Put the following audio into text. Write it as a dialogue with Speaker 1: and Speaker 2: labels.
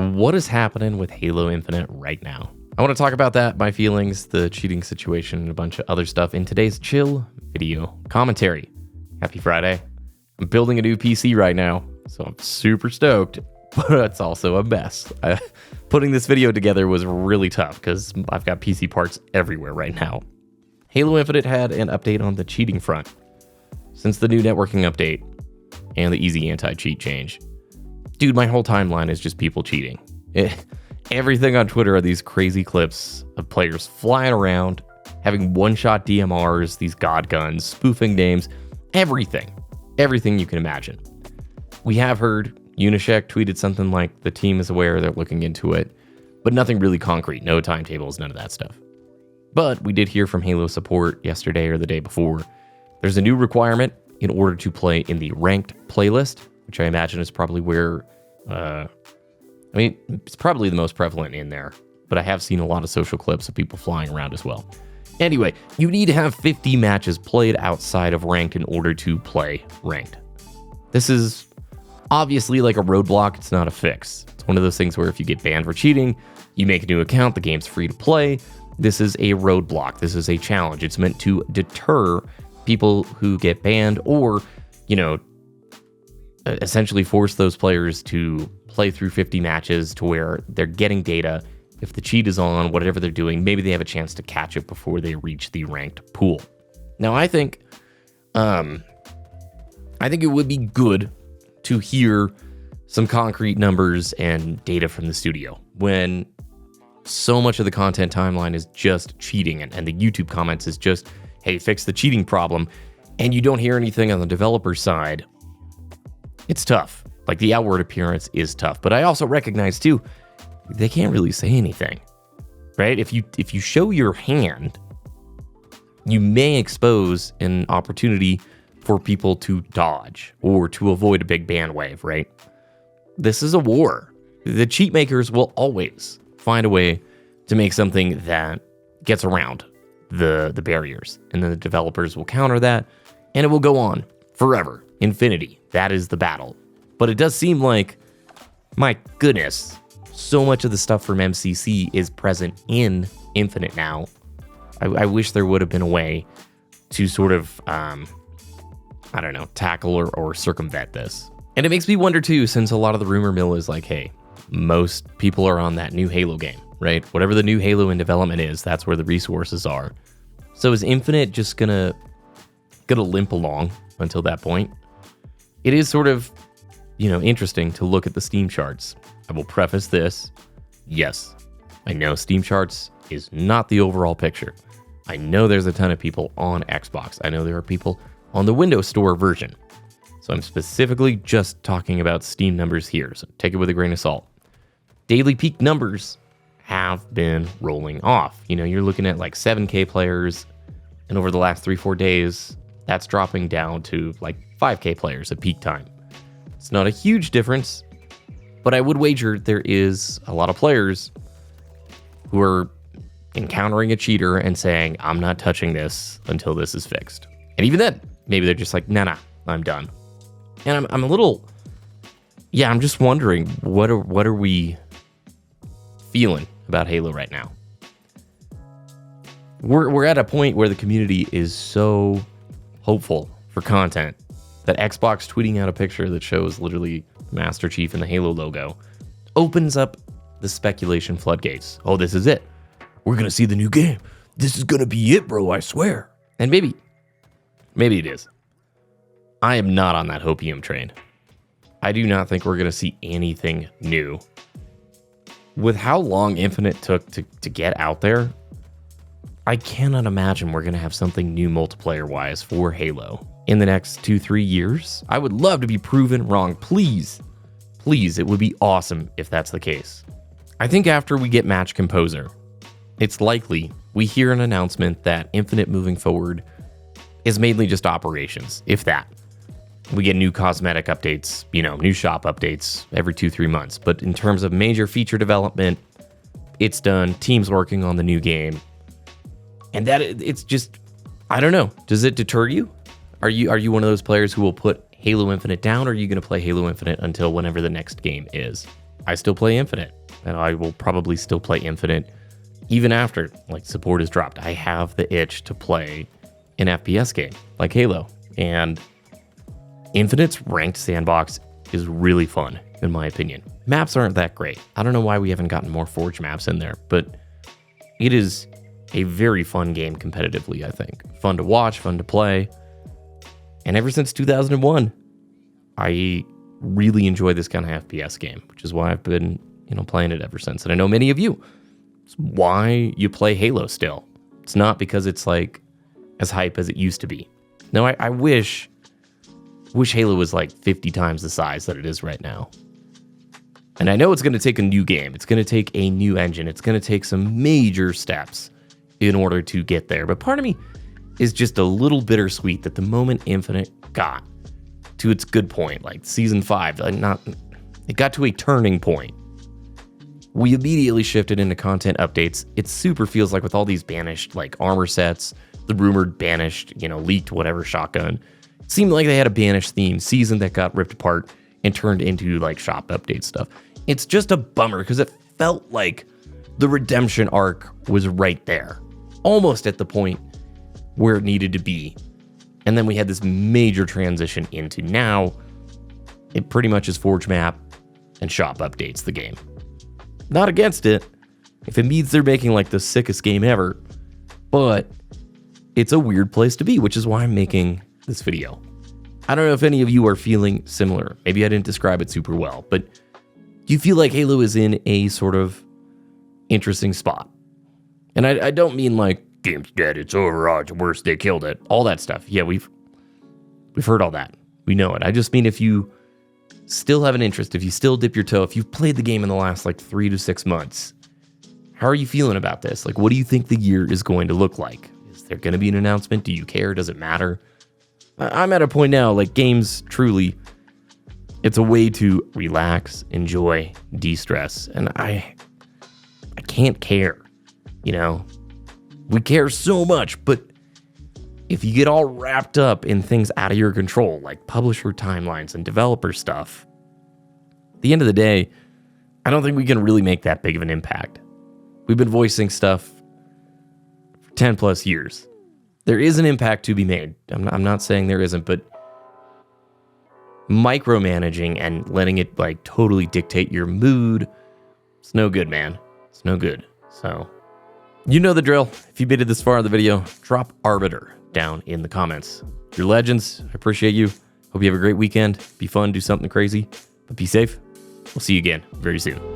Speaker 1: what is happening with Halo Infinite right now? I want to talk about that, my feelings, the cheating situation, and a bunch of other stuff in today's chill video commentary. Happy Friday. I'm building a new PC right now, so I'm super stoked, but it's also a mess. Putting this video together was really tough because I've got PC parts everywhere right now. Halo Infinite had an update on the cheating front since the new networking update and the easy anti-cheat change. Dude, my whole timeline is just people cheating. Everything on Twitter are these crazy clips of players flying around, having one-shot DMRs, these god guns, spoofing names, everything you can imagine. We have heard Unyshek tweeted something like the team is aware, they're looking into it, but nothing really concrete, no timetables, none of that stuff. But we did hear from Halo support yesterday or the day before. There's a new requirement in order to play in the ranked playlist, which I imagine is probably where, it's probably the most prevalent in there, but I have seen a lot of social clips of people flying around as well. Anyway, you need to have 50 matches played outside of ranked in order to play ranked. This is obviously like a roadblock, it's not a fix. It's one of those things where if you get banned for cheating, you make a new account, the game's free to play. This is a roadblock, this is a challenge. It's meant to deter people who get banned or, essentially force those players to play through 50 matches to where they're getting data. If the cheat is on, whatever they're doing, maybe they have a chance to catch it before they reach the ranked pool. Now, I think it would be good to hear some concrete numbers and data from the studio when so much of the content timeline is just cheating and the YouTube comments is just, hey, fix the cheating problem, and you don't hear anything on the developer side. It's tough. Like, the outward appearance is tough, but I also recognize too, they can't really say anything, right? If you show your hand, you may expose an opportunity for people to dodge or to avoid a big ban wave, right? This is a war. The cheat makers will always find a way to make something that gets around the barriers, and then the developers will counter that, and it will go on forever, infinity. That is the battle. But it does seem like, my goodness, so much of the stuff from MCC is present in Infinite now. I wish there would have been a way to sort of, tackle or circumvent this. And it makes me wonder too, since a lot of the rumor mill is like, hey, most people are on that new Halo game, right? Whatever the new Halo in development is, that's where the resources are. So is Infinite just gonna limp along until that point? It is sort of, interesting to look at the Steam charts. I will preface this. Yes, I know Steam charts is not the overall picture. I know there's a ton of people on Xbox. I know there are people on the Windows Store version. So I'm specifically just talking about Steam numbers here, so take it with a grain of salt. Daily peak numbers have been rolling off. You're looking at like 7K players, and over the last 3-4 days, that's dropping down to like 5K players at peak time. It's not a huge difference, but I would wager there is a lot of players who are encountering a cheater and saying, I'm not touching this until this is fixed. And even then, maybe they're just like, nah, I'm done. And I'm a little, I'm just wondering, what are we feeling about Halo right now? We're at a point where the community is so hopeful for content that Xbox tweeting out a picture that shows literally Master Chief and the Halo logo opens up the speculation floodgates. Oh, this is it. We're going to see the new game. This is going to be it, bro, I swear. And maybe it is. I am not on that hopium train. I do not think we're going to see anything new. With how long Infinite took to get out there, I cannot imagine we're going to have something new multiplayer-wise for Halo in the next 2-3 years. I would love to be proven wrong. Please, it would be awesome if that's the case. I think after we get Match Composer, it's likely we hear an announcement that Infinite moving forward is mainly just operations, if that. We get new cosmetic updates, new shop updates every 2-3 months. But in terms of major feature development, it's done. Teams working on the new game. And that it's just, I don't know. Does it deter you? Are you one of those players who will put Halo Infinite down, or are you going to play Halo Infinite until whenever the next game is? I still play Infinite, and I will probably still play Infinite even after like support is dropped. I have the itch to play an FPS game like Halo, and Infinite's ranked sandbox is really fun, in my opinion. Maps aren't that great. I don't know why we haven't gotten more Forge maps in there, but it is a very fun game competitively, I think. Fun to watch, fun to play. And ever since 2001, I really enjoy this kind of FPS game, which is why I've been, playing it ever since. And I know many of you, it's why you play Halo still. It's not because it's like as hype as it used to be. No, I wish Halo was like 50 times the size that it is right now. And I know it's going to take a new game. It's going to take a new engine. It's going to take some major steps in order to get there. But part of me is just a little bittersweet that the moment Infinite got to its good point, like Season 5, it got to a turning point. We immediately shifted into content updates. It super feels like with all these banished like armor sets, the rumored banished, leaked whatever shotgun, it seemed like they had a banished theme season that got ripped apart and turned into like shop update stuff. It's just a bummer because it felt like the redemption arc was right there, almost at the point where it needed to be. And then we had this major transition into now it pretty much is Forge map and shop updates the game. Not against it if it means they're making like the sickest game ever, but it's a weird place to be, which is why I'm making this video. I don't know if any of you are feeling similar. Maybe I didn't describe it super well, but do you feel like Halo is in a sort of interesting spot? And I don't mean like game's dead, it's over, oh, it's worse, they killed it, all that stuff. Yeah, we've heard all that. We know it. I just mean if you still have an interest, if you still dip your toe, if you've played the game in the last like 3 to 6 months, how are you feeling about this? Like, what do you think the year is going to look like? Is there going to be an announcement? Do you care? Does it matter? I'm at a point now, like games truly, it's a way to relax, enjoy, de-stress. And I can't care, We care so much, but if you get all wrapped up in things out of your control, like publisher timelines and developer stuff, at the end of the day, I don't think we can really make that big of an impact. We've been voicing stuff for 10 plus years. There is an impact to be made. I'm not saying there isn't, but micromanaging and letting it like totally dictate your mood, it's no good, man. It's no good. So, you know the drill. If you made it this far in the video, drop Arbiter down in the comments. You're legends. I appreciate you. Hope you have a great weekend. Be fun, do something crazy, but be safe. We'll see you again very soon.